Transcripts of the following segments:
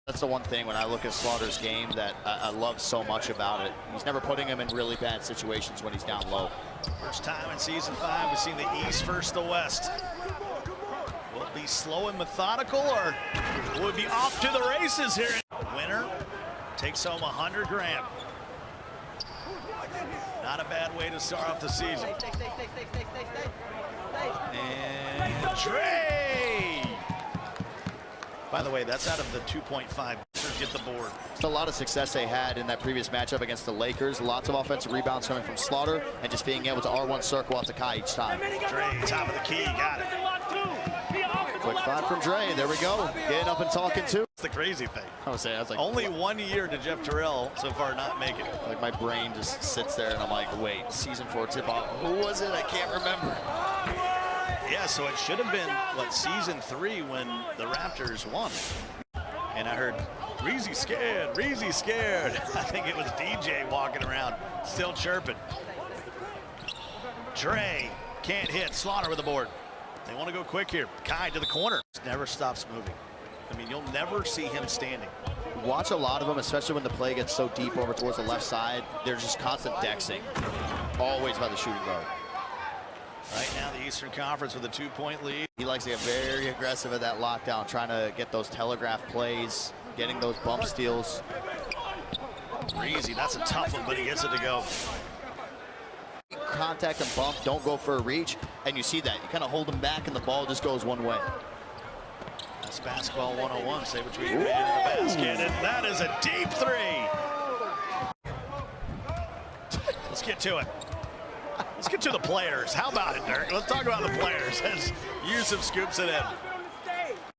That's the one thing when I look at Slaughter's game that I love so much about it. He's never putting him in really bad situations when he's down low. First time in Season 5 we've seen the East versus the West. Will it be slow and methodical, or will it be off to the races here? Winner takes home $100 grand. Not a bad way to start off the season. And Dre! By the way, that's out of the 2.5. Get the board. It's a lot of success they had in that previous matchup against the Lakers. Lots of offensive rebounds coming from Slaughter and just being able to R1 circle out to Kai each time. Dre, top of the key, got it. Quick five from Dre. There we go. Getting up and talking too. That's the crazy thing. I was like, only 1 year to Jeff Terrell so far not make it. Like my brain just sits there and I'm like, wait, Season 4 tip-off. Who was it? I can't remember. Yeah, so it should have been, what, Season 3 when the Raptors won. And I heard, Reizey scared, Reizey scared. I think it was DJ walking around, still chirping. Dre can't hit, Slaughter with the board. They want to go quick here. Kai to the corner. Never stops moving. I mean, you'll never see him standing. Watch a lot of them, especially when the play gets so deep over towards the left side. They're just constant dexing, always by the shooting guard. Right now, the Eastern Conference with a 2-point lead. He likes to get very aggressive at that lockdown, trying to get those telegraph plays, getting those bump steals. Reizey, that's a tough one, but he gets it to go. Contact and bump, don't go for a reach, and you see that. You kind of hold him back, and the ball just goes one way. That's basketball 101. Say what you mean in the basket, and that is a deep three. Let's get to it. Let's get to the players. How about it, Dirk? Let's talk about the players as Yusuf scoops it in.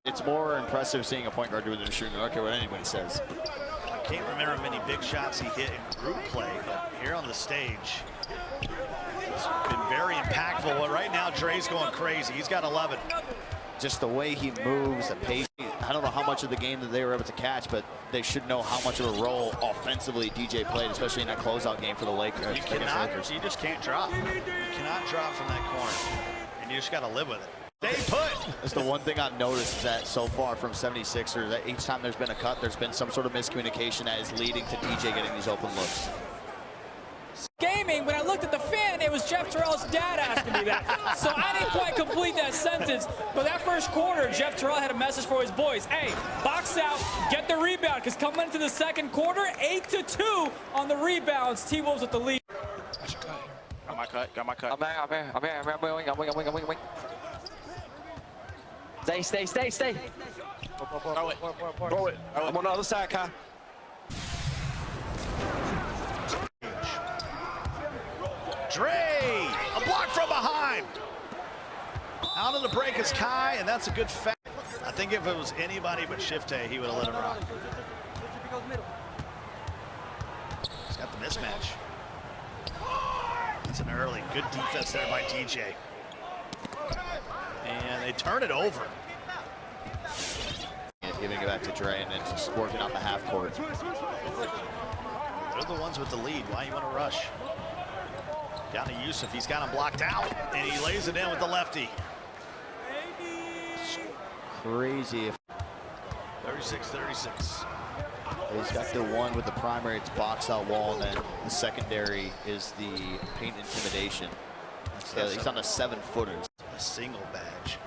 It's more impressive seeing a point guard do it than a shooting. I don't care what anybody says. I can't remember many big shots he hit in group play, but here on the stage, it's been very impactful. But right now, Dre's going crazy. He's got 11. Just the way he moves, the pace. I don't know how much of the game that they were able to catch, but they should know how much of a role offensively DJ played, especially in that closeout game for the Lakers. You just can't drop. You cannot drop from that corner, and you just got to live with it. Stay put. That's the one thing I've noticed is that so far from 76ers, that each time there's been a cut, there's been some sort of miscommunication that is leading to DJ getting these open looks. Gaming, when I looked at the fan, it was Jeff Terrell's dad asking me that. So I didn't quite complete that sentence. But that first quarter, Jeff Terrell had a message for his boys. Hey, box out, get the rebound, because coming into the second quarter, 8-2 on the rebounds. T-Wolves with the lead. Got my cut, got my cut. I'm wing. Stay. Throw it. I'm on the other side, Kai. Dre, a block from behind. Out of the break is Kai, and that's a good fact. I think if it was anybody but Shiftay, he would have let him rock. He's got the mismatch. It's an early, good defense there by DJ. And they turn it over. And giving it back to Dre and then just working on the half court. They're the ones with the lead. Why you want to rush? Down to Yusuf. He's got him blocked out, and he lays it in with the lefty. It's crazy. 36-36. He's got the one with the primary, it's box out wall, and then the secondary is the paint intimidation. He's on a 7-footer. A single badge.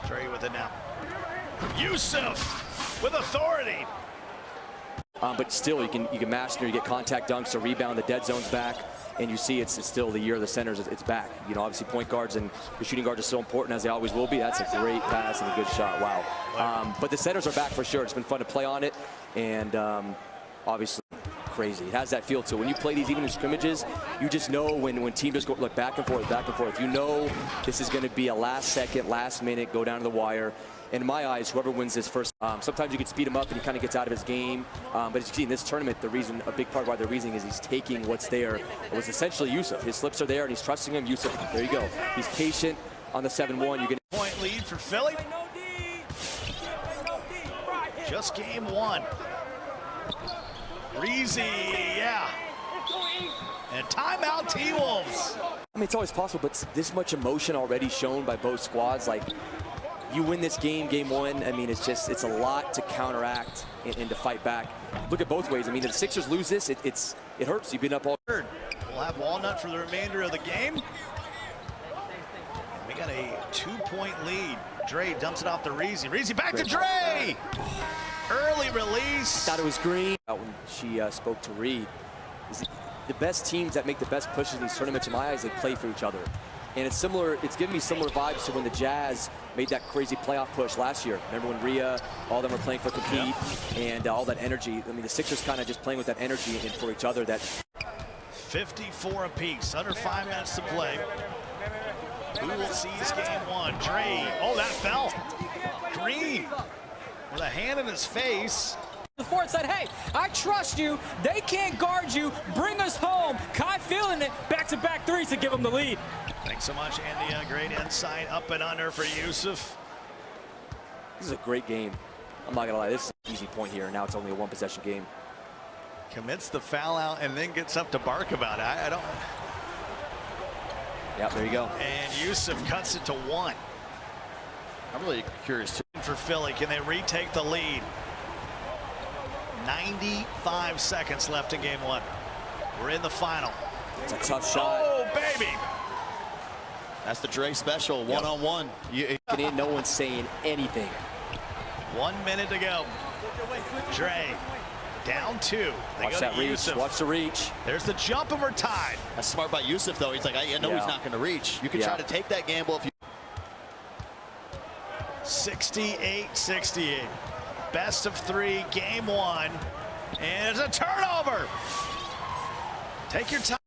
Dre with it now. Yusuf with authority. But still, you can master, you get contact dunks, a rebound, the dead zone's back, and you see it's still the year of the centers, it's back. You know, obviously point guards and the shooting guards are so important as they always will be. That's a great pass and a good shot, wow. But the centers are back for sure. It's been fun to play on it, and obviously crazy. It has that feel to it. When you play these even in scrimmages, you just know when teams just go look back and forth, you know this is going to be a last second, last minute, go down to the wire. In my eyes, whoever wins this first, sometimes you can speed him up and he kind of gets out of his game. But as you see in this tournament, a big part of why they're reasoning is he's taking what's there. It was essentially Yusuf. His slips are there and he's trusting him. Yusuf, there you go. He's patient on the 7-1. Point lead for Philly. Just game one. Reizey, yeah. And timeout T-Wolves. I mean, it's always possible, but this much emotion already shown by both squads. Like, you win this game, game one. I mean, it's a lot to counteract and to fight back. Look at both ways. I mean, if the Sixers lose this, it hurts. You've been up all. We'll have Walnut for the remainder of the game. We got a 2-point lead. Dre dumps it off to Reizey. Reizey back to Dre. Early release. Thought it was green. When she spoke to Reed, the best teams that make the best pushes in these tournaments, in my eyes, they play for each other. And it's similar, it's giving me similar vibes to when the Jazz made that crazy playoff push last year. Remember when Rhea, all of them were playing for compete, and all that energy. I mean, the Sixers kind of just playing with that energy and for each other. That 54 apiece, under 5 minutes to play. Who will seize game one? Dre, oh, that fell. Green with a hand in his face. The fourth said, hey, I trust you. They can't guard you. Bring us home. Kai feeling it. Back-to-back threes to give him the lead. Thanks so much, Andy. Great insight. Up and under for Yusuf. this is a great game. I'm not gonna lie, this is an easy point here. Now it's only a one-possession game. Commits the foul out and then gets up to bark about it. I don't. Yeah, there you go. And Yusuf cuts it to 1. I'm really curious too. For Philly, can they retake the lead? 95 seconds left in game 1. We're in the final. It's a tough shot. Oh, baby. That's the Dre special, one-on-one. And no one's saying anything. 1 minute to go. Dre down 2. They Watch go that to reach. Yusuf. Watch the reach. There's the jump and we're tied. That's smart by Yusuf, though. He's like, I know he's not going to reach. You can try to take that gamble if you. 68-68. Best of 3, game 1. And it's a turnover. Take your time.